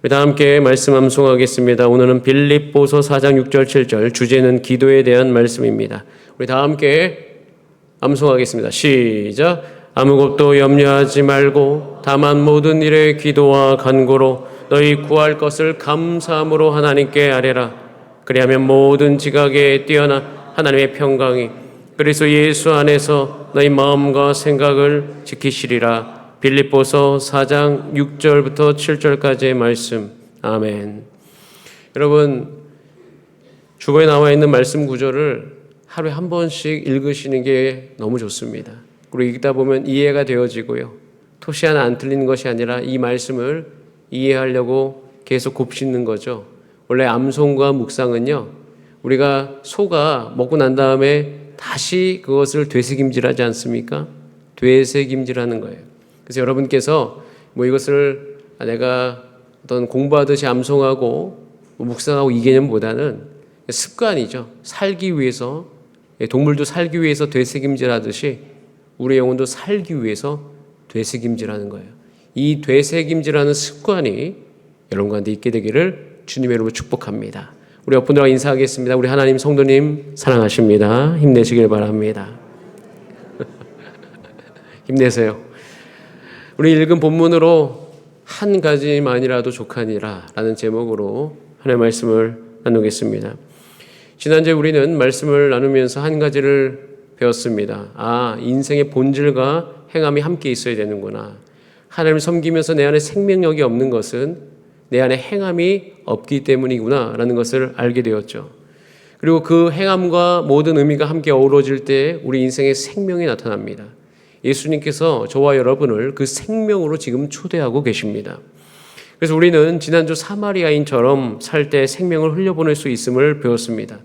우리 다 함께 말씀 암송하겠습니다. 오늘은 빌립보서 4장 6절 7절, 주제는 기도에 대한 말씀입니다. 우리 다 함께 암송하겠습니다. 시작. 아무것도 염려하지 말고 다만 모든 일에 기도와 간구로 너희 구할 것을 감사함으로 하나님께 아뢰라. 그리하면 모든 지각에 뛰어나 하나님의 평강이 그리스도 예수 안에서 너희 마음과 생각을 지키시리라. 빌립보서 4장 6절부터 7절까지의 말씀. 아멘. 여러분, 주보에 나와 있는 말씀 구절을 하루에 한 번씩 읽으시는 게 너무 좋습니다. 그리고 읽다 보면 이해가 되어지고요. 토시 하나 안 틀리는 것이 아니라 이 말씀을 이해하려고 계속 곱씹는 거죠. 원래 암송과 묵상은요, 우리가 소가 먹고 난 다음에 다시 그것을 되새김질하지 않습니까? 되새김질하는 거예요. 그래서 여러분께서 이것을 내가 어떤 공부하듯이 암송하고 묵상하고 이 개념보다는 습관이죠. 살기 위해서, 동물도 살기 위해서 되새김질하듯이 우리 영혼도 살기 위해서 되새김질하는 거예요. 이 되새김질하는 습관이 여러분 가운데 있게 되기를 주님의 이름으로 축복합니다. 우리 옆분들과 인사하겠습니다. 우리 하나님 성도님 사랑하십니다. 힘내시길 바랍니다. 힘내세요. 우리 읽은 본문으로 한 가지만이라도 족하니라 라는 제목으로 하나님의 말씀을 나누겠습니다. 지난주에 우리는 말씀을 나누면서 한 가지를 배웠습니다. 인생의 본질과 행함이 함께 있어야 되는구나. 하나님을 섬기면서 내 안에 생명력이 없는 것은 내 안에 행함이 없기 때문이구나 라는 것을 알게 되었죠. 그리고 그 행함과 모든 의미가 함께 어우러질 때 우리 인생의 생명이 나타납니다. 예수님께서 저와 여러분을 그 생명으로 지금 초대하고 계십니다. 그래서 우리는 지난주 사마리아인처럼 살 때 생명을 흘려보낼 수 있음을 배웠습니다.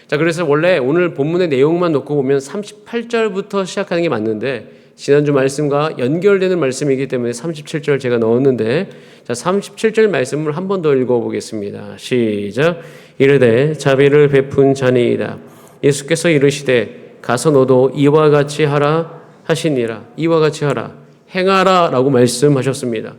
자, 그래서 원래 오늘 본문의 내용만 놓고 보면 38절부터 시작하는 게 맞는데 지난주 말씀과 연결되는 말씀이기 때문에 37절 제가 넣었는데, 자, 37절 말씀을 한 번 더 읽어보겠습니다. 시작. 이르되 자비를 베푼 자니이다. 예수께서 이르시되 가서 너도 이와 같이 하라 하시니라. 이와 같이 하라, 행하라 라고 말씀하셨습니다.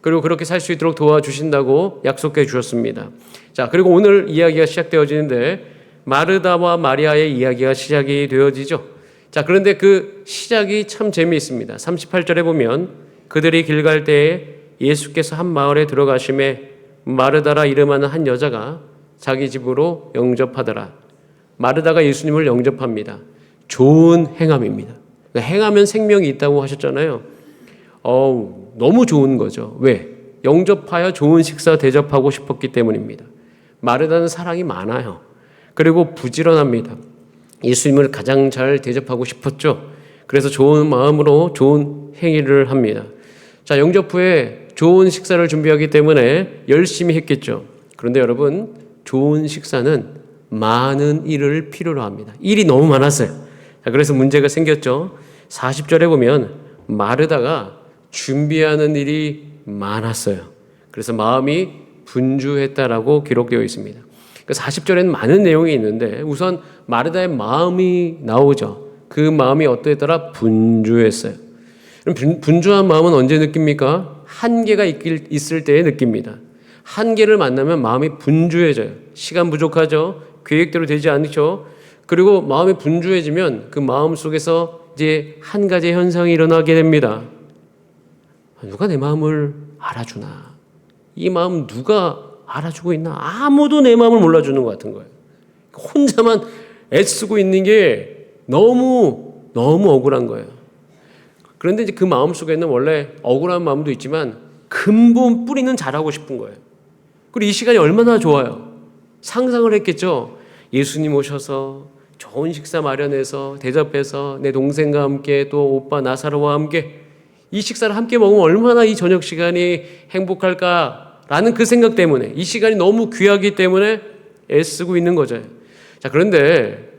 그리고 그렇게 살 수 있도록 도와주신다고 약속해 주셨습니다. 자, 그리고 오늘 이야기가 시작되어지는데 마르다와 마리아의 이야기가 시작이 되어지죠. 자, 그런데 그 시작이 참 재미있습니다. 38절에 보면 그들이 길 갈 때에 예수께서 한 마을에 들어가심에 마르다라 이름하는 한 여자가 자기 집으로 영접하더라. 마르다가 예수님을 영접합니다. 좋은 행함입니다. 행하면 생명이 있다고 하셨잖아요. 너무 좋은 거죠. 왜? 영접하여 좋은 식사 대접하고 싶었기 때문입니다. 마르다는 사랑이 많아요. 그리고 부지런합니다. 예수님을 가장 잘 대접하고 싶었죠. 그래서 좋은 마음으로 좋은 행위를 합니다. 자, 영접 후에 좋은 식사를 준비하기 때문에 열심히 했겠죠. 그런데 여러분, 좋은 식사는 많은 일을 필요로 합니다. 일이 너무 많았어요. 자, 그래서 문제가 생겼죠. 40절에 보면 마르다가 준비하는 일이 많았어요. 그래서 마음이 분주했다라고 기록되어 있습니다. 40절에는 많은 내용이 있는데 우선 마르다의 마음이 나오죠. 그 마음이 어떠했더라? 분주했어요. 그럼 분주한 마음은 언제 느낍니까? 한계가 있을 때에 느낍니다. 한계를 만나면 마음이 분주해져요. 시간 부족하죠. 계획대로 되지 않죠. 그리고 마음이 분주해지면 그 마음 속에서 이제 한 가지 현상이 일어나게 됩니다. 누가 내 마음을 알아주나? 이 마음 누가 알아주고 있나? 아무도 내 마음을 몰라주는 것 같은 거예요. 혼자만 애쓰고 있는 게 너무 억울한 거예요. 그런데 이제 그 마음 속에는 원래 억울한 마음도 있지만 근본 뿌리는 잘하고 싶은 거예요. 그리고 이 시간이 얼마나 좋아요. 상상을 했겠죠. 예수님 오셔서 좋은 식사 마련해서 대접해서 내 동생과 함께 또 오빠 나사로와 함께 이 식사를 함께 먹으면 얼마나 이 저녁 시간이 행복할까라는 그 생각 때문에 이 시간이 너무 귀하기 때문에 애쓰고 있는 거죠. 자, 그런데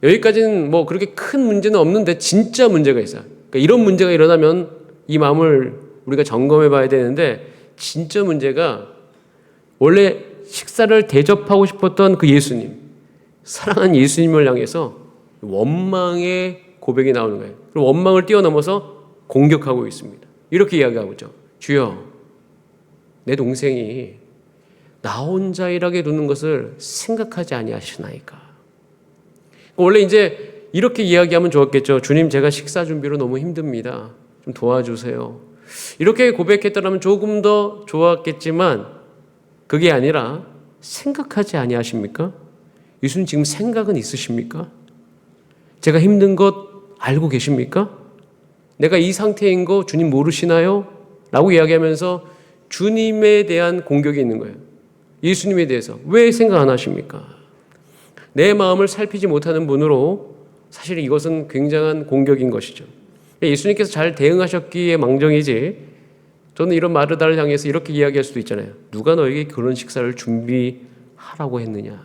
여기까지는 그렇게 큰 문제는 없는데 진짜 문제가 있어요. 그러니까 이런 문제가 일어나면 이 마음을 우리가 점검해 봐야 되는데 진짜 문제가 원래 식사를 대접하고 싶었던 그 예수님, 사랑하는 예수님을 향해서 원망의 고백이 나오는 거예요. 그리고 원망을 뛰어넘어서 공격하고 있습니다. 이렇게 이야기하고 있죠. 주여, 내 동생이 나 혼자 일하게 두는 것을 생각하지 아니하시나이까. 원래 이제 이렇게 이야기하면 좋았겠죠. 주님, 제가 식사 준비로 너무 힘듭니다. 좀 도와주세요. 이렇게 고백했더라면 조금 더 좋았겠지만 그게 아니라 생각하지 아니하십니까? 예수님 지금 생각은 있으십니까? 제가 힘든 것 알고 계십니까? 내가 이 상태인 거 주님 모르시나요? 라고 이야기하면서 주님에 대한 공격이 있는 거예요. 예수님에 대해서 왜 생각 안 하십니까? 내 마음을 살피지 못하는 분으로 사실 이것은 굉장한 공격인 것이죠. 예수님께서 잘 대응하셨기에 망정이지, 저는 이런 마르다를 향해서 이렇게 이야기할 수도 있잖아요. 누가 너에게 그런 식사를 준비하라고 했느냐?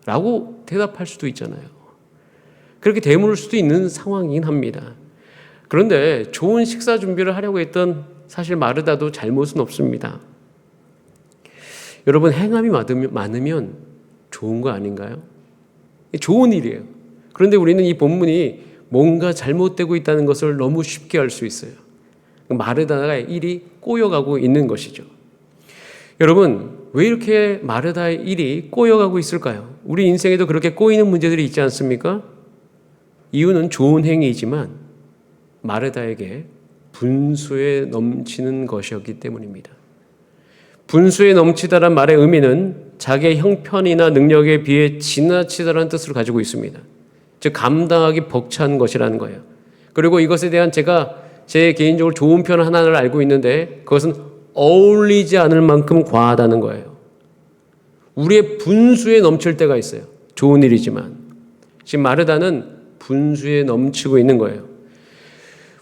라고 대답할 수도 있잖아요. 그렇게 되물을 수도 있는 상황이긴 합니다. 그런데 좋은 식사 준비를 하려고 했던 사실 마르다도 잘못은 없습니다. 여러분, 행함이 많으면 좋은 거 아닌가요? 좋은 일이에요. 그런데 우리는 이 본문이 뭔가 잘못되고 있다는 것을 너무 쉽게 알 수 있어요. 마르다의 일이 꼬여가고 있는 것이죠. 여러분, 왜 이렇게 마르다의 일이 꼬여가고 있을까요? 우리 인생에도 그렇게 꼬이는 문제들이 있지 않습니까? 이유는 좋은 행위이지만 마르다에게 분수에 넘치는 것이었기 때문입니다. 분수에 넘치다란 말의 의미는 자기의 형편이나 능력에 비해 지나치다라는 뜻으로 가지고 있습니다. 즉 감당하기 벅찬 것이라는 거예요. 그리고 이것에 대한 제가 제 개인적으로 좋은 표현 하나를 알고 있는데 그것은 어울리지 않을 만큼 과하다는 거예요. 우리의 분수에 넘칠 때가 있어요. 좋은 일이지만 지금 마르다는 분수에 넘치고 있는 거예요.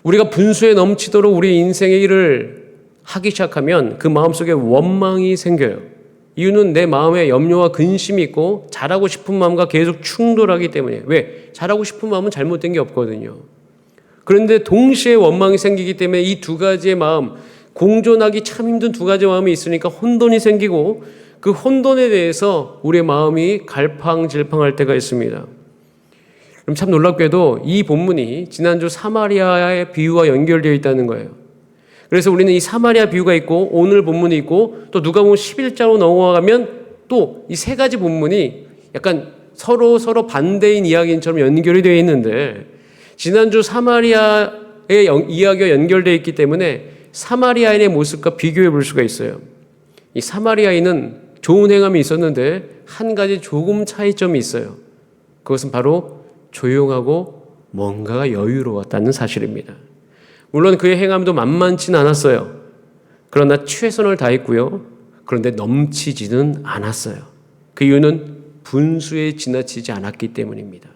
우리가 분수에 넘치도록 우리 인생의 일을 하기 시작하면 그 마음속에 원망이 생겨요. 이유는 내 마음에 염려와 근심이 있고 잘하고 싶은 마음과 계속 충돌하기 때문이에요. 왜? 잘하고 싶은 마음은 잘못된 게 없거든요. 그런데 동시에 원망이 생기기 때문에 이 두 가지의 마음, 공존하기 참 힘든 두 가지 마음이 있으니까 혼돈이 생기고 그 혼돈에 대해서 우리의 마음이 갈팡질팡할 때가 있습니다. 그럼 참 놀랍게도 이 본문이 지난주 사마리아의 비유와 연결되어 있다는 거예요. 그래서 우리는 이 사마리아 비유가 있고 오늘 본문이 있고 또 누가복음 11장으로 넘어가면 또 이 세 가지 본문이 약간 서로 반대인 이야기처럼 연결이 되어 있는데 지난주 사마리아의 이야기가 연결되어 있기 때문에 사마리아인의 모습과 비교해 볼 수가 있어요. 이 사마리아인은 좋은 행함이 있었는데 한 가지 조금 차이점이 있어요. 그것은 바로 조용하고 뭔가가 여유로웠다는 사실입니다. 물론 그의 행함도 만만치는 않았어요. 그러나 최선을 다했고요. 그런데 넘치지는 않았어요. 그 이유는 분수에 지나치지 않았기 때문입니다.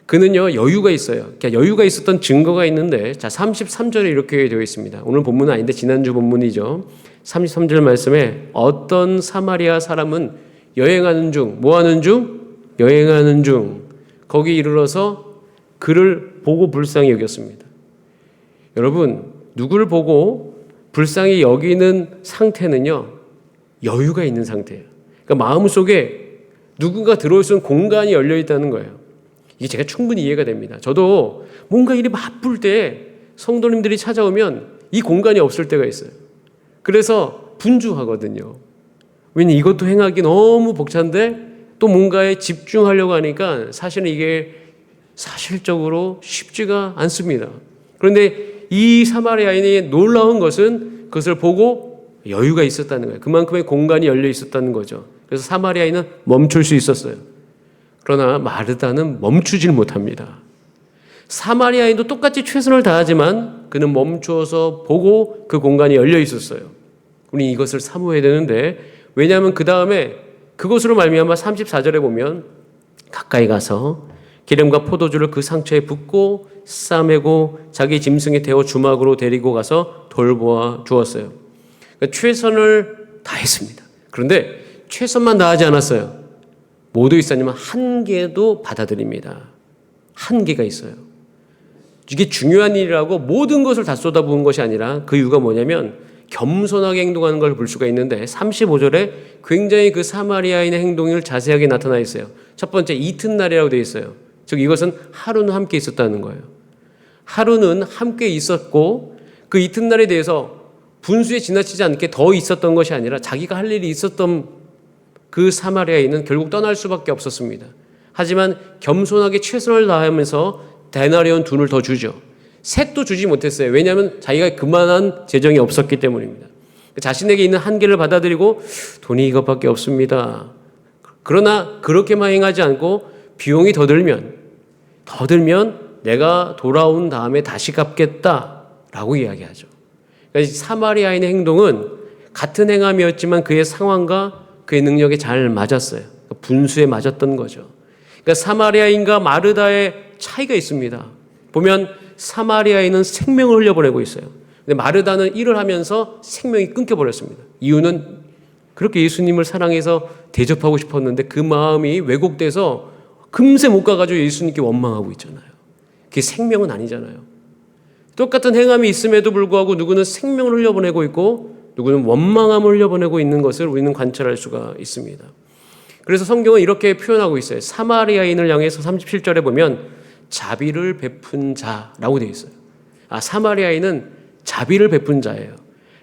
그는요, 여유가 있어요. 여유가 있었던 증거가 있는데, 자, 33절에 이렇게 되어 있습니다. 오늘 본문은 아닌데 지난주 본문이죠. 33절 말씀에 어떤 사마리아 사람은 여행하는 중, 뭐 하는 중? 여행하는 중. 거기 이르러서 그를 보고 불쌍히 여겼습니다. 여러분, 누구를 보고 불쌍히 여기는 상태는요, 여유가 있는 상태예요. 그러니까 마음속에 누군가 들어올 수 있는 공간이 열려 있다는 거예요. 이게 제가 충분히 이해가 됩니다. 저도 뭔가 일이 바쁠 때 성도님들이 찾아오면 이 공간이 없을 때가 있어요. 그래서 분주하거든요. 왜냐면 이것도 행하기 너무 벅찬데 또 뭔가에 집중하려고 하니까 사실은 이게 사실적으로 쉽지가 않습니다. 그런데 이 사마리아인이 놀라운 것은 그것을 보고 여유가 있었다는 거예요. 그만큼의 공간이 열려 있었다는 거죠. 그래서 사마리아인은 멈출 수 있었어요. 그러나 마르다는 멈추질 못합니다. 사마리아인도 똑같이 최선을 다하지만 그는 멈추어서 보고 그 공간이 열려 있었어요. 우리 이것을 사모해야 되는데, 왜냐하면 그 다음에 그것으로 말미암아 34절에 보면 가까이 가서 기름과 포도주를 그 상처에 붓고 싸매고 자기 짐승에 태워 주막으로 데리고 가서 돌보아 주었어요. 그러니까 최선을 다했습니다. 그런데 최선만 다하지 않았어요. 모두 있었지만 한계도 받아들입니다. 한계가 있어요. 이게 중요한 일이라고 모든 것을 다 쏟아부은 것이 아니라 그 이유가 뭐냐면 겸손하게 행동하는 걸 볼 수가 있는데 35절에 굉장히 그 사마리아인의 행동을 자세하게 나타나 있어요. 첫 번째 이튿날이라고 되어 있어요. 즉 이것은 하루는 함께 있었다는 거예요. 하루는 함께 있었고 그 이튿날에 대해서 분수에 지나치지 않게 더 있었던 것이 아니라 자기가 할 일이 있었던 그 사마리아인은 결국 떠날 수밖에 없었습니다. 하지만 겸손하게 최선을 다하면서 데나리온 돈을 더 주죠. 셋도 주지 못했어요. 왜냐하면 자기가 그만한 재정이 없었기 때문입니다. 자신에게 있는 한계를 받아들이고 돈이 이것밖에 없습니다. 그러나 그렇게만 행하지 않고 비용이 더 들면 내가 돌아온 다음에 다시 갚겠다라고 이야기하죠. 그러니까 사마리아인의 행동은 같은 행함이었지만 그의 상황과 그의 능력에 잘 맞았어요. 그러니까 분수에 맞았던 거죠. 그러니까 사마리아인과 마르다의 차이가 있습니다. 보면 사마리아인은 생명을 흘려보내고 있어요. 근데 마르다는 일을 하면서 생명이 끊겨버렸습니다. 이유는 그렇게 예수님을 사랑해서 대접하고 싶었는데 그 마음이 왜곡돼서 금세 못 가가지고 예수님께 원망하고 있잖아요. 그게 생명은 아니잖아요. 똑같은 행함이 있음에도 불구하고 누구는 생명을 흘려보내고 있고 누구는 원망함을 흘려보내고 있는 것을 우리는 관찰할 수가 있습니다. 그래서 성경은 이렇게 표현하고 있어요. 사마리아인을 향해서 37절에 보면 자비를 베푼 자라고 되어 있어요. 사마리아인은 자비를 베푼 자예요.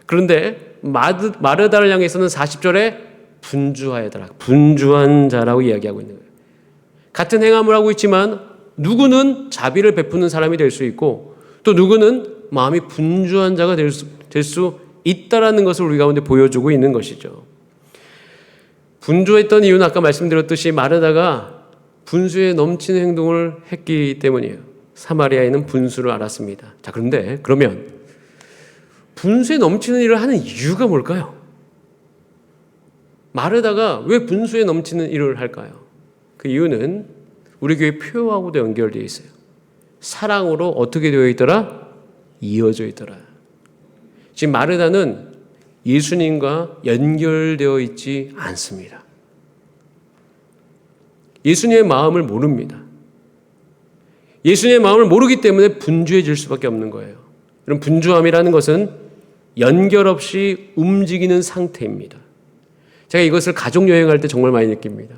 그런데 마르다를 향해서는 40절에 분주하여더라. 분주한 자라고 이야기하고 있는 거예요. 같은 행함을 하고 있지만 누구는 자비를 베푸는 사람이 될 수 있고 또 누구는 마음이 분주한 자가 될 수 있다라는 것을 우리 가운데 보여주고 있는 것이죠. 분주했던 이유는 아까 말씀드렸듯이 마르다가 분수에 넘치는 행동을 했기 때문이에요. 사마리아인은 분수를 알았습니다. 자, 그런데 그러면 분수에 넘치는 일을 하는 이유가 뭘까요? 마르다가 왜 분수에 넘치는 일을 할까요? 그 이유는 우리 교회 표하고도 연결되어 있어요. 사랑으로 어떻게 되어 있더라? 이어져 있더라. 지금 마르다는 예수님과 연결되어 있지 않습니다. 예수님의 마음을 모릅니다. 예수님의 마음을 모르기 때문에 분주해질 수밖에 없는 거예요. 이런 분주함이라는 것은 연결 없이 움직이는 상태입니다. 제가 이것을 가족 여행할 때 정말 많이 느낍니다.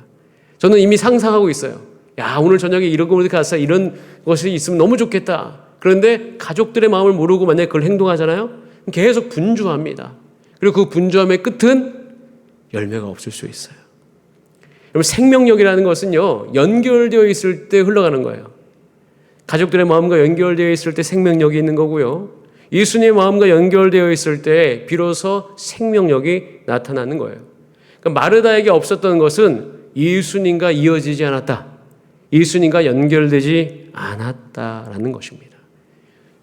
저는 이미 상상하고 있어요. 야, 오늘 저녁에 이런 곳에 가서 이런 것이 있으면 너무 좋겠다. 그런데 가족들의 마음을 모르고 만약에 그걸 행동하잖아요. 계속 분주합니다. 그리고 그 분주함의 끝은 열매가 없을 수 있어요. 여러분, 생명력이라는 것은요, 연결되어 있을 때 흘러가는 거예요. 가족들의 마음과 연결되어 있을 때 생명력이 있는 거고요. 예수님의 마음과 연결되어 있을 때 비로소 생명력이 나타나는 거예요. 그러니까 마르다에게 없었던 것은 예수님과 이어지지 않았다. 예수님과 연결되지 않았다라는 것입니다.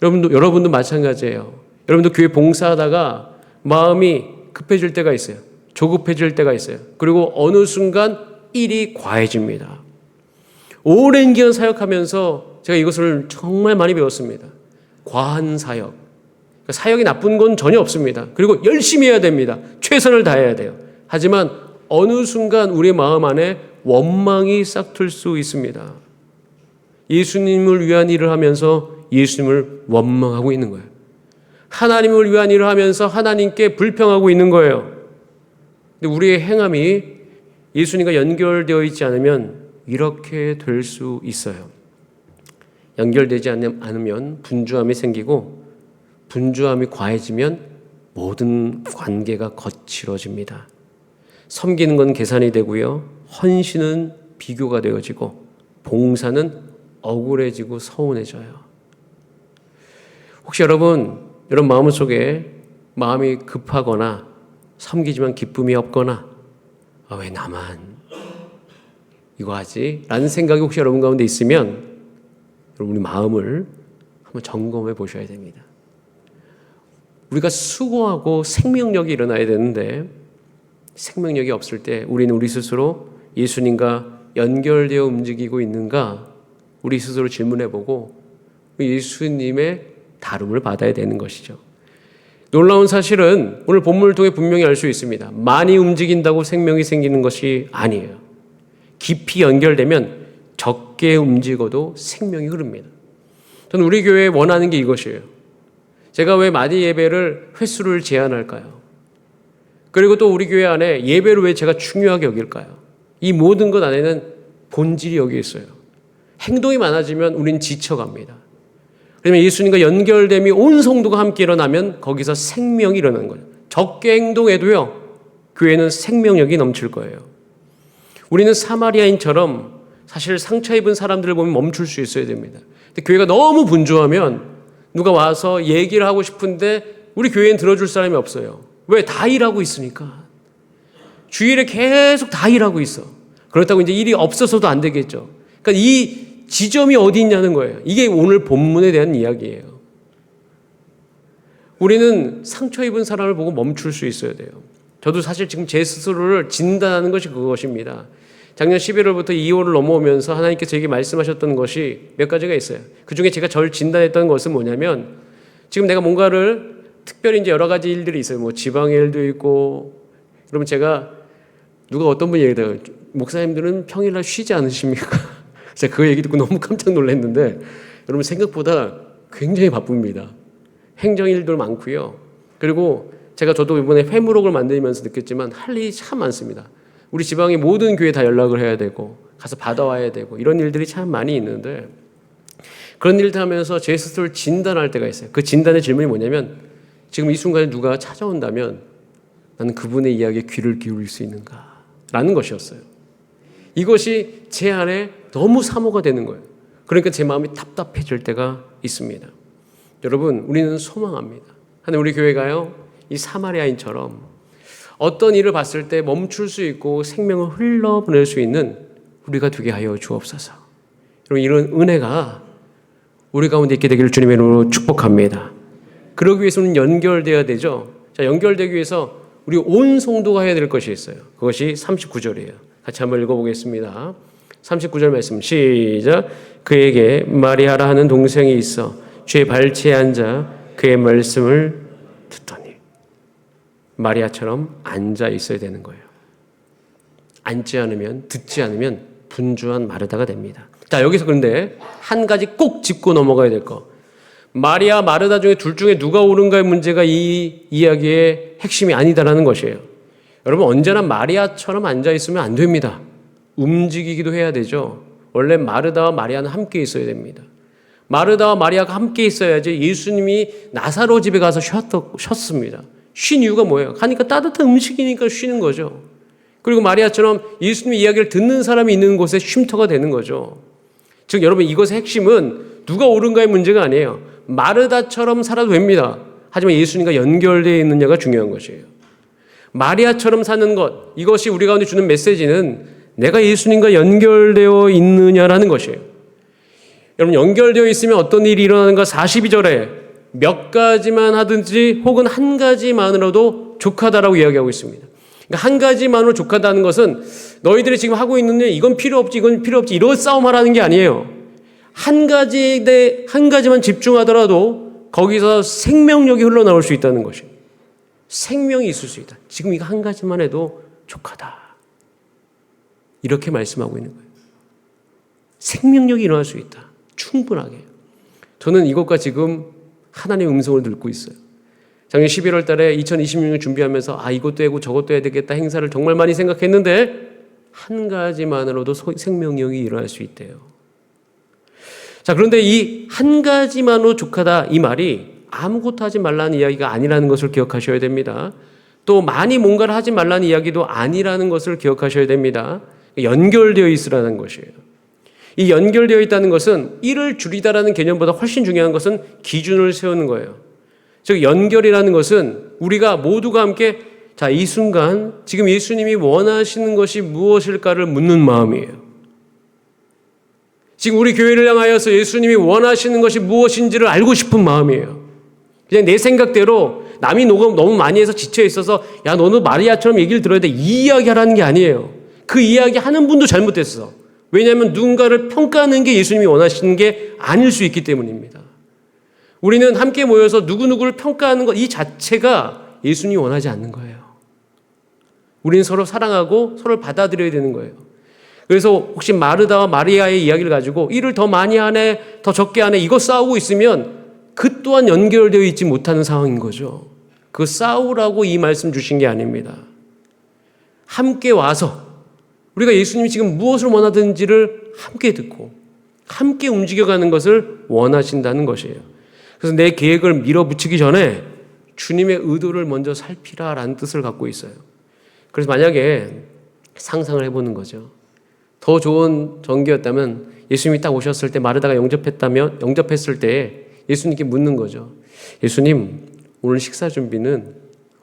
여러분도 마찬가지예요. 여러분도 교회 봉사하다가 마음이 급해질 때가 있어요. 조급해질 때가 있어요. 그리고 어느 순간 일이 과해집니다. 오랜 기간 사역하면서 제가 이것을 정말 많이 배웠습니다. 과한 사역. 사역이 나쁜 건 전혀 없습니다. 그리고 열심히 해야 됩니다. 최선을 다해야 돼요. 하지만 어느 순간 우리 마음 안에 원망이 싹틀 수 있습니다. 예수님을 위한 일을 하면서 예수님을 원망하고 있는 거예요. 하나님을 위한 일을 하면서 하나님께 불평하고 있는 거예요. 근데 우리의 행함이 예수님과 연결되어 있지 않으면 이렇게 될 수 있어요. 연결되지 않으면 분주함이 생기고 분주함이 과해지면 모든 관계가 거칠어집니다. 섬기는 건 계산이 되고요. 헌신은 비교가 되어지고 봉사는 억울해지고 서운해져요. 혹시 여러분 마음속에 마음이 급하거나 섬기지만 기쁨이 없거나 왜 나만 이거 하지? 라는 생각이 혹시 여러분 가운데 있으면 여러분 우리 마음을 한번 점검해 보셔야 됩니다. 우리가 수고하고 생명력이 일어나야 되는데 생명력이 없을 때 우리는 우리 스스로 예수님과 연결되어 움직이고 있는가 우리 스스로 질문해보고 예수님의 다름을 받아야 되는 것이죠. 놀라운 사실은 오늘 본문을 통해 분명히 알 수 있습니다. 많이 움직인다고 생명이 생기는 것이 아니에요. 깊이 연결되면 적게 움직여도 생명이 흐릅니다. 저는 우리 교회에 원하는 게 이것이에요. 제가 왜 마디 예배를 횟수를 제한할까요? 그리고 또 우리 교회 안에 예배를 왜 제가 중요하게 여길까요? 이 모든 것 안에는 본질이 여기 있어요. 행동이 많아지면 우린 지쳐갑니다. 그러면 예수님과 연결됨이 온 성도가 함께 일어나면 거기서 생명이 일어나는 거예요. 적게 행동해도요, 교회는 생명력이 넘칠 거예요. 우리는 사마리아인처럼 사실 상처 입은 사람들을 보면 멈출 수 있어야 됩니다. 근데 교회가 너무 분주하면 누가 와서 얘기를 하고 싶은데 우리 교회엔 들어줄 사람이 없어요. 왜? 다 일하고 있으니까. 주일에 계속 다 일하고 있어. 그렇다고 이제 일이 없어서도 안 되겠죠. 그러니까 이 지점이 어디 있냐는 거예요. 이게 오늘 본문에 대한 이야기예요. 우리는 상처 입은 사람을 보고 멈출 수 있어야 돼요. 저도 사실 지금 제 스스로를 진단하는 것이 그것입니다. 작년 11월부터 2월을 넘어오면서 하나님께서 저에게 말씀하셨던 것이 몇 가지가 있어요. 그중에 제가 저를 진단했던 것은 뭐냐면 지금 내가 뭔가를 특별히 이제 여러 가지 일들이 있어요. 뭐 지방의 일도 있고 그러면 제가 누가 어떤 분이 얘기해요. 목사님들은 평일날 쉬지 않으십니까? 제가 그 얘기 듣고 너무 깜짝 놀랐는데 여러분 생각보다 굉장히 바쁩니다. 행정일도 많고요. 그리고 저도 이번에 회무록을 만들면서 느꼈지만 할 일이 참 많습니다. 우리 지방의 모든 교회 다 연락을 해야 되고 가서 받아와야 되고 이런 일들이 참 많이 있는데 그런 일들 하면서 제 스스로를 진단할 때가 있어요. 그 진단의 질문이 뭐냐면 지금 이 순간에 누가 찾아온다면 나는 그분의 이야기에 귀를 기울일 수 있는가? 라는 것이었어요. 이것이 제 안에 너무 사모가 되는 거예요. 그러니까 제 마음이 답답해질 때가 있습니다. 여러분, 우리는 소망합니다. 하나님, 우리 교회가요, 이 사마리아인처럼 어떤 일을 봤을 때 멈출 수 있고 생명을 흘러보낼 수 있는 우리가 되게 하여 주옵소서. 여러분, 이런 은혜가 우리 가운데 있게 되기를 주님의 이름으로 축복합니다. 그러기 위해서는 연결되어야 되죠. 자, 연결되기 위해서 우리 온 성도가 해야 될 것이 있어요. 그것이 39절이에요. 같이 한번 읽어보겠습니다. 39절 말씀 시작. 그에게 마리아라 하는 동생이 있어 주의 발치에 앉아 그의 말씀을 듣더니. 마리아처럼 앉아 있어야 되는 거예요. 앉지 않으면, 듣지 않으면 분주한 마르다가 됩니다. 자, 여기서 그런데 한 가지 꼭 짚고 넘어가야 될 거. 마리아, 마르다 중에 둘 중에 누가 옳은가의 문제가 이 이야기의 핵심이 아니다라는 것이에요. 여러분, 언제나 마리아처럼 앉아 있으면 안 됩니다. 움직이기도 해야 되죠. 원래 마르다와 마리아는 함께 있어야 됩니다. 마르다와 마리아가 함께 있어야지 예수님이 나사로 집에 가서 쉬었습니다. 쉰 이유가 뭐예요? 가니까 따뜻한 음식이니까 쉬는 거죠. 그리고 마리아처럼 예수님의 이야기를 듣는 사람이 있는 곳에 쉼터가 되는 거죠. 즉 여러분, 이것의 핵심은 누가 옳은가의 문제가 아니에요. 마르다처럼 살아도 됩니다. 하지만 예수님과 연결되어 있느냐가 중요한 것이에요. 마리아처럼 사는 것, 이것이 우리 가운데 주는 메시지는 내가 예수님과 연결되어 있느냐라는 것이에요. 여러분, 연결되어 있으면 어떤 일이 일어나는가? 42절에 몇 가지만 하든지 혹은 한 가지만으로도 족하다라고 이야기하고 있습니다. 그러니까 한 가지만으로 족하다는 것은 너희들이 지금 하고 있는 일, 이건 필요 없지, 이건 필요 없지, 이런 싸움하라는 게 아니에요. 한 가지만 집중하더라도 거기서 생명력이 흘러나올 수 있다는 것이에요. 생명이 있을 수 있다. 지금 이거 한 가지만 해도 족하다. 이렇게 말씀하고 있는 거예요. 생명력이 일어날 수 있다. 충분하게. 저는 이것과 지금 하나님의 음성을 듣고 있어요. 작년 11월 달에 2026년 준비하면서 이것도 하고 저것도 해야 되겠다 행사를 정말 많이 생각했는데 한 가지만으로도 생명력이 일어날 수 있대요. 자, 그런데 이 한 가지만으로 족하다 이 말이 아무것도 하지 말라는 이야기가 아니라는 것을 기억하셔야 됩니다. 또 많이 뭔가를 하지 말라는 이야기도 아니라는 것을 기억하셔야 됩니다. 연결되어 있으라는 것이에요. 이 연결되어 있다는 것은 일을 줄이다라는 개념보다 훨씬 중요한 것은 기준을 세우는 거예요. 즉 연결이라는 것은 우리가 모두가 함께 자, 이 순간 지금 예수님이 원하시는 것이 무엇일까를 묻는 마음이에요. 지금 우리 교회를 향하여서 예수님이 원하시는 것이 무엇인지를 알고 싶은 마음이에요. 그냥 내 생각대로 남이 너무 많이 해서 지쳐 있어서 야, 너는 마리아처럼 얘기를 들어야 돼. 이 이야기 하라는 게 아니에요. 그 이야기 하는 분도 잘못됐어. 왜냐하면 누군가를 평가하는 게 예수님이 원하시는 게 아닐 수 있기 때문입니다. 우리는 함께 모여서 누구누구를 평가하는 것 이 자체가 예수님이 원하지 않는 거예요. 우리는 서로 사랑하고 서로를 받아들여야 되는 거예요. 그래서 혹시 마르다와 마리아의 이야기를 가지고 일을 더 많이 하네, 더 적게 하네 이거 싸우고 있으면 그 또한 연결되어 있지 못하는 상황인 거죠. 그 싸우라고 이 말씀 주신 게 아닙니다. 함께 와서 우리가 예수님이 지금 무엇을 원하든지를 함께 듣고 함께 움직여가는 것을 원하신다는 것이에요. 그래서 내 계획을 밀어붙이기 전에 주님의 의도를 먼저 살피라라는 뜻을 갖고 있어요. 그래서 만약에 상상을 해보는 거죠. 더 좋은 전개였다면 예수님이 딱 오셨을 때 마르다가 영접했을 때 예수님께 묻는 거죠. 예수님, 오늘 식사 준비는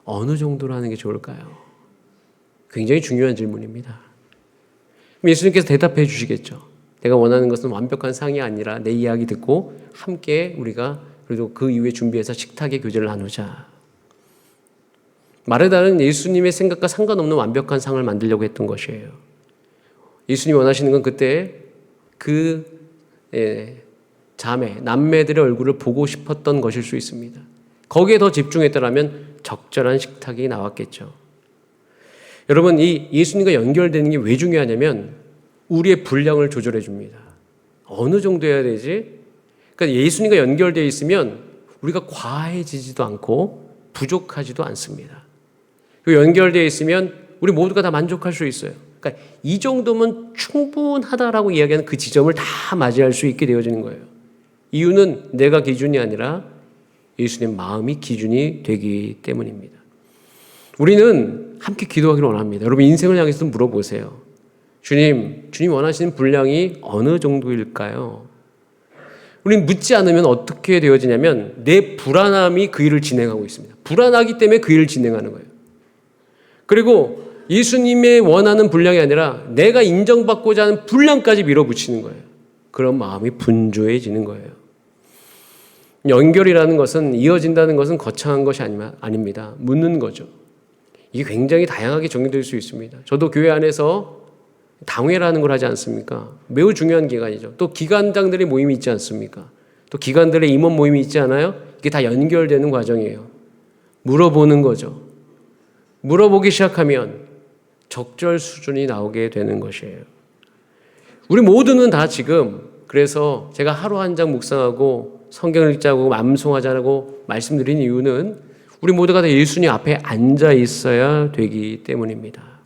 어느 정도로 하는 게 좋을까요? 굉장히 중요한 질문입니다. 그럼 예수님께서 대답해 주시겠죠. 내가 원하는 것은 완벽한 상이 아니라 내 이야기 듣고 함께 우리가 그래도 그 이후에 준비해서 식탁의 교제를 나누자. 마르다는 예수님의 생각과 상관없는 완벽한 상을 만들려고 했던 것이에요. 예수님이 원하시는 건 그때 그 자매, 남매들의 얼굴을 보고 싶었던 것일 수 있습니다. 거기에 더 집중했더라면 적절한 식탁이 나왔겠죠. 여러분, 이 예수님과 연결되는 게 왜 중요하냐면 우리의 분량을 조절해 줍니다. 어느 정도 해야 되지? 그러니까 예수님과 연결되어 있으면 우리가 과해지지도 않고 부족하지도 않습니다. 그리고 연결되어 있으면 우리 모두가 다 만족할 수 있어요. 그러니까 이 정도면 충분하다라고 이야기하는 그 지점을 다 맞이할 수 있게 되어지는 거예요. 이유는 내가 기준이 아니라 예수님 마음이 기준이 되기 때문입니다. 우리는 함께 기도하기를 원합니다. 여러분 인생을 향해서 물어보세요. 주님 원하시는 분량이 어느 정도일까요? 우리는 묻지 않으면 어떻게 되어지냐면 내 불안함이 그 일을 진행하고 있습니다. 불안하기 때문에 그 일을 진행하는 거예요. 그리고 예수님의 원하는 분량이 아니라 내가 인정받고자 하는 분량까지 밀어붙이는 거예요. 그런 마음이 분주해지는 거예요. 연결이라는 것은 이어진다는 것은 거창한 것이 아닙니다. 묻는 거죠. 이게 굉장히 다양하게 정의될 수 있습니다. 저도 교회 안에서 당회라는 걸 하지 않습니까? 매우 중요한 기관이죠. 또 기관장들의 모임이 있지 않습니까? 또 기관들의 임원 모임이 있지 않아요? 이게 다 연결되는 과정이에요. 물어보는 거죠. 물어보기 시작하면 적절 수준이 나오게 되는 것이에요. 우리 모두는 다 지금 그래서 제가 하루 한 장 묵상하고 성경을 읽자고 암송하자고 말씀드린 이유는 우리 모두가 다 예수님 앞에 앉아 있어야 되기 때문입니다.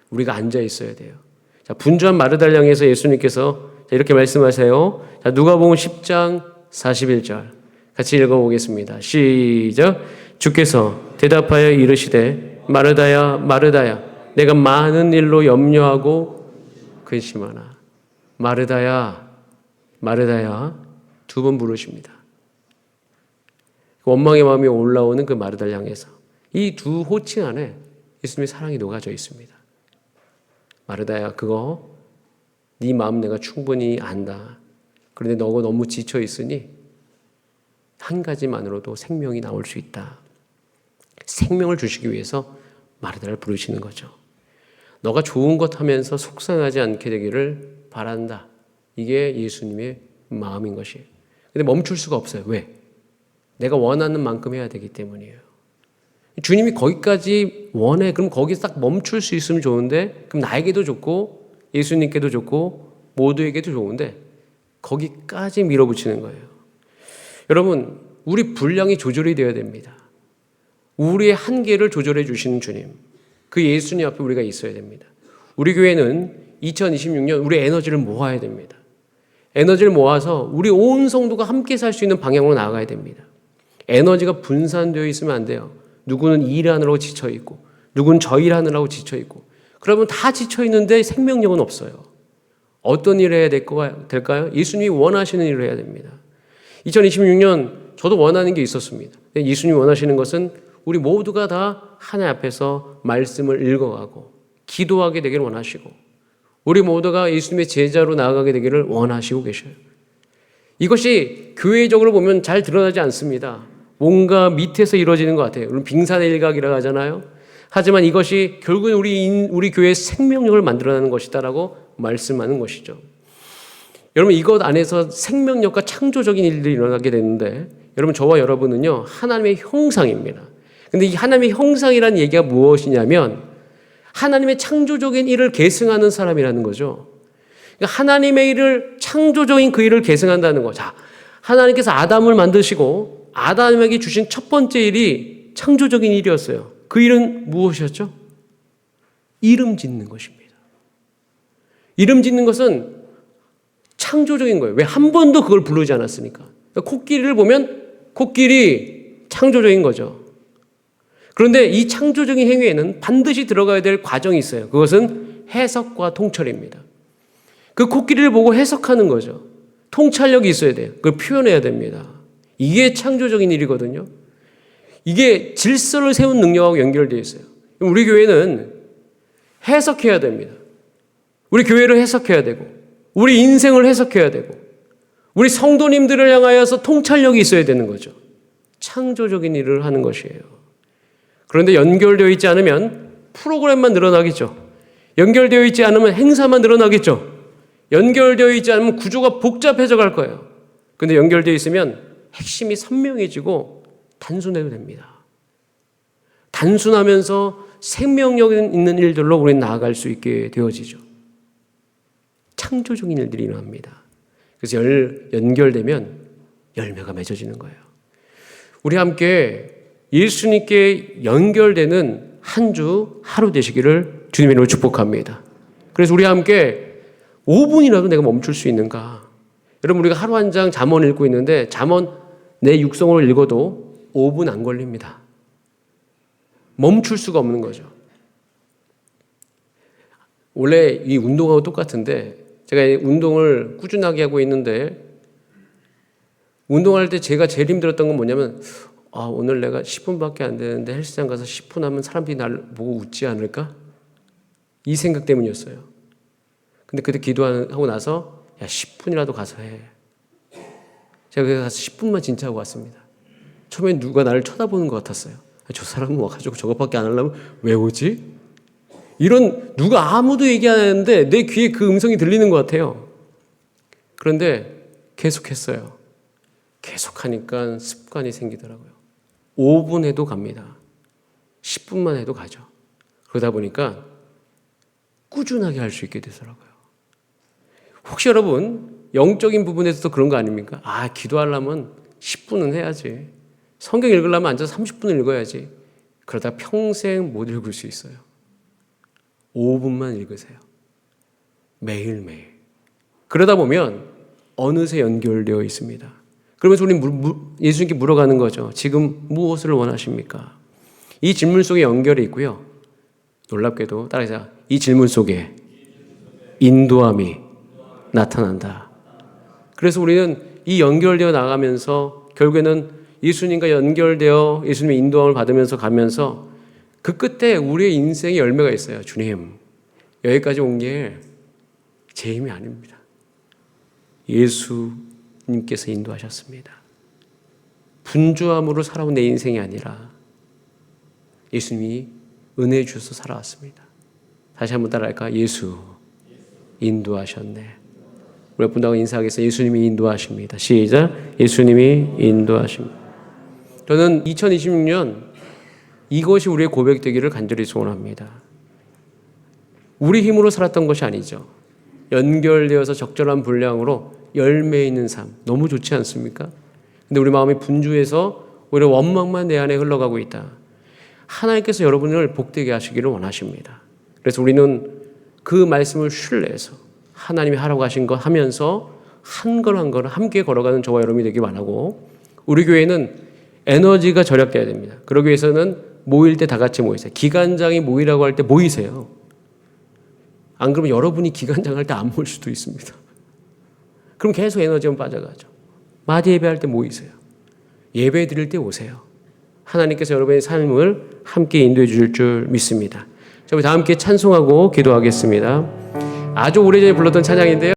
우리가 앉아 있어야 돼요. 자, 분주한 마르다를 향해서 예수님께서 이렇게 말씀하세요. 자, 누가복음 10장 41절 같이 읽어보겠습니다. 시작. 주께서 대답하여 이르시되 마르다야 마르다야 내가 많은 일로 염려하고 근심하나. 마르다야 마르다야 두 번 부르십니다. 원망의 마음이 올라오는 그 마르다를 향해서 이 두 호칭 안에 예수님의 사랑이 녹아져 있습니다. 마르다야, 그거 네 마음 내가 충분히 안다. 그런데 너가 너무 지쳐 있으니 한 가지만으로도 생명이 나올 수 있다. 생명을 주시기 위해서 마르다를 부르시는 거죠. 너가 좋은 것 하면서 속상하지 않게 되기를 바란다. 이게 예수님의 마음인 것이에요. 근데 멈출 수가 없어요. 왜? 내가 원하는 만큼 해야 되기 때문이에요. 주님이 거기까지 원해. 그럼 거기서 딱 멈출 수 있으면 좋은데, 그럼 나에게도 좋고 예수님께도 좋고 모두에게도 좋은데 거기까지 밀어붙이는 거예요. 여러분, 우리 분량이 조절이 되어야 됩니다. 우리의 한계를 조절해 주시는 주님, 그 예수님 앞에 우리가 있어야 됩니다. 우리 교회는 2026년 우리 에너지를 모아야 됩니다. 에너지를 모아서 우리 온 성도가 함께 살 수 있는 방향으로 나아가야 됩니다. 에너지가 분산되어 있으면 안 돼요. 누구는 일하느라고 지쳐있고 누구는 저 일하느라고 지쳐있고, 그러면 다 지쳐있는데 생명력은 없어요. 어떤 일을 해야 될까요? 예수님이 원하시는 일을 해야 됩니다. 2026년 저도 원하는 게 있었습니다. 예수님이 원하시는 것은 우리 모두가 다 하나님 앞에서 말씀을 읽어가고 기도하게 되기를 원하시고, 우리 모두가 예수님의 제자로 나아가게 되기를 원하시고 계셔요. 이것이 교회적으로 보면 잘 드러나지 않습니다. 뭔가 밑에서 이루어지는 것 같아요. 우리 빙산의 일각이라고 하잖아요. 하지만 이것이 결국은 우리 교회의 생명력을 만들어내는 것이다라고 말씀하는 것이죠. 여러분, 이것 안에서 생명력과 창조적인 일들이 일어나게 되는데, 여러분, 저와 여러분은요 하나님의 형상입니다. 근데 이 하나님의 형상이라는 얘기가 무엇이냐면 하나님의 창조적인 일을 계승하는 사람이라는 거죠. 그러니까 하나님의 일을, 창조적인 그 일을 계승한다는 거. 자, 하나님께서 아담을 만드시고 아담에게 주신 첫 번째 일이 창조적인 일이었어요. 그 일은 무엇이었죠? 이름 짓는 것입니다. 이름 짓는 것은 창조적인 거예요. 왜? 한 번도 그걸 부르지 않았으니까. 그러니까 코끼리를 보면 코끼리 창조적인 거죠. 그런데 이 창조적인 행위에는 반드시 들어가야 될 과정이 있어요. 그것은 해석과 통찰입니다. 그 코끼리를 보고 해석하는 거죠. 통찰력이 있어야 돼요. 그걸 표현해야 됩니다. 이게 창조적인 일이거든요. 이게 질서를 세운 능력하고 연결되어 있어요. 우리 교회는 해석해야 됩니다. 우리 교회를 해석해야 되고, 우리 인생을 해석해야 되고, 우리 성도님들을 향하여서 통찰력이 있어야 되는 거죠. 창조적인 일을 하는 것이에요. 그런데 연결되어 있지 않으면 프로그램만 늘어나겠죠. 연결되어 있지 않으면 행사만 늘어나겠죠. 연결되어 있지 않으면 구조가 복잡해져 갈 거예요. 그런데 연결되어 있으면 핵심이 선명해지고 단순해도 됩니다. 단순하면서 생명력 있는 일들로 우리는 나아갈 수 있게 되어지죠. 창조적인 일들이 일어납니다. 그래서 연결되면 열매가 맺어지는 거예요. 우리 함께 예수님께 연결되는 한 주 하루 되시기를 주님의 이름으로 축복합니다. 그래서 우리 함께 5분이라도 내가 멈출 수 있는가? 여러분, 우리가 하루 한 장 잠언 읽고 있는데 잠언 내 육성으로 읽어도 5분 안 걸립니다. 멈출 수가 없는 거죠. 원래 이 운동하고 똑같은데 제가 운동을 꾸준하게 하고 있는데 운동할 때 제가 제일 힘들었던 건 뭐냐면 오늘 내가 10분밖에 안 되는데 헬스장 가서 10분 하면 사람들이 나를 보고 웃지 않을까? 이 생각 때문이었어요. 근데 그때 기도하고 나서 10분이라도 가서 해. 제가 그래서 가서 10분만 진짜 하고 왔습니다. 처음엔 누가 나를 쳐다보는 것 같았어요. 저 사람은 와가지고 저것밖에 안 하려면 왜 오지? 이런 누가 아무도 얘기 안 하는데 내 귀에 그 음성이 들리는 것 같아요. 그런데 계속했어요. 계속하니까 습관이 생기더라고요. 5분 해도 갑니다. 10분만 해도 가죠. 그러다 보니까 꾸준하게 할 수 있게 되더라고요. 혹시 여러분 영적인 부분에서도 그런 거 아닙니까? 기도하려면 10분은 해야지. 성경 읽으려면 앉아서 30분을 읽어야지. 그러다 평생 못 읽을 수 있어요. 5분만 읽으세요. 매일매일. 그러다 보면 어느새 연결되어 있습니다. 그러면서 우리 예수님께 물어가는 거죠. 지금 무엇을 원하십니까? 이 질문 속에 연결이 있고요. 놀랍게도 따라해서 이 질문 속에 인도함이 나타난다. 그래서 우리는 이 연결되어 나가면서 결국에는 예수님과 연결되어 예수님의 인도함을 받으면서 가면서 그 끝에 우리의 인생의 열매가 있어요. 주님, 여기까지 온 게 제 힘이 아닙니다. 예수님께서 인도하셨습니다. 분주함으로 살아온 내 인생이 아니라 예수님이 은혜 주셔서 살아왔습니다. 다시 한번 따라할까? 예수 인도하셨네. 몇 분하고 인사하겠습니다. 예수님이 인도하십니다. 시작. 예수님이 인도하십니다. 저는 2026년 이것이 우리의 고백되기를 간절히 소원합니다. 우리 힘으로 살았던 것이 아니죠. 연결되어서 적절한 분량으로 열매 있는 삶. 너무 좋지 않습니까? 근데 우리 마음이 분주해서 오히려 원망만 내 안에 흘러가고 있다. 하나님께서 여러분을 복되게 하시기를 원하십니다. 그래서 우리는 그 말씀을 신뢰해서 하나님이 하라고 하신 거 하면서 한 걸 한 걸 함께 걸어가는 저와 여러분이 되길 바라고, 우리 교회는 에너지가 절약돼야 됩니다. 그러기 위해서는 모일 때 다 같이 모이세요. 기간장이 모이라고 할 때 모이세요. 안 그러면 여러분이 기간장 할 때 안 모일 수도 있습니다. 그럼 계속 에너지만 빠져가죠. 마디 예배할 때 모이세요. 예배 드릴 때 오세요. 하나님께서 여러분의 삶을 함께 인도해 주실 줄 믿습니다. 자, 우리 다 함께 찬송하고 기도하겠습니다. 아주 오래전에 불렀던 찬양인데요.